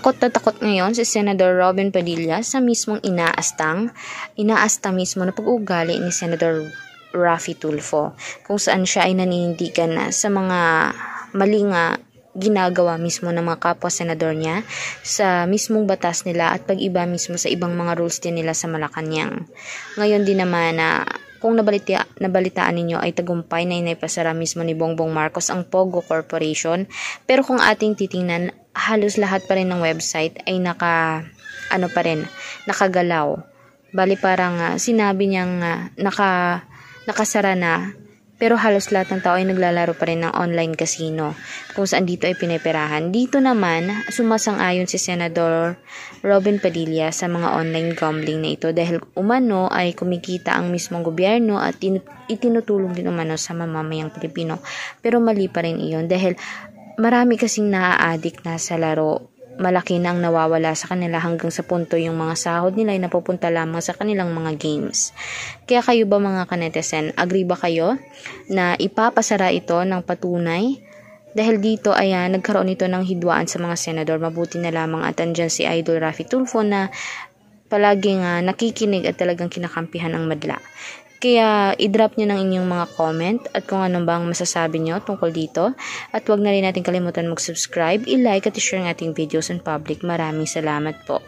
Takot na takot ngayon si Senador Robin Padilla sa mismong inaasta mismo na pag-uugali ni Senador Raffy Tulfo, kung saan siya ay naninindigan na sa mga maling ginagawa mismo ng mga kapwa senador niya sa mismong batas nila at pag-iba mismo sa ibang mga rules din nila sa Malacanang. Ngayon din naman kung nabalitaan ninyo ay tagumpay na inaipasara mismo ni Bongbong Marcos ang Pogo Corporation, pero kung ating titingnan, halos lahat pa rin ng website ay nakagalaw. Bali parang sinabi niyang nakasara na, pero halos lahat ng tao ay naglalaro pa rin ng online casino kung saan dito ay pineperahan. Dito naman, sumasang-ayon si Senador Robin Padilla sa mga online gambling na ito dahil umano ay kumikita ang mismong gobyerno at itinutulong din umano sa mamamayang Pilipino. Pero mali pa rin iyon dahil marami kasing naa-addict na sa laro. Malaki na ang nawawala sa kanila hanggang sa punto yung mga sahod nila ay napupunta lamang sa kanilang mga games. Kaya kayo ba mga kanetesen, agree ba kayo na ipapasara ito ng patunay? Dahil dito ay nagkaroon ito ng hidwaan sa mga senador. Mabuti na lamang at andyan si Idol Raffy Tulfo na palaging nakikinig at talagang kinakampihan ang madla. Kaya i-drop nyo ng inyong mga comment at kung anong bang masasabi nyo tungkol dito. At huwag na rin natin kalimutan mag-subscribe, i-like at i-share ang ating videos in public. Maraming salamat po.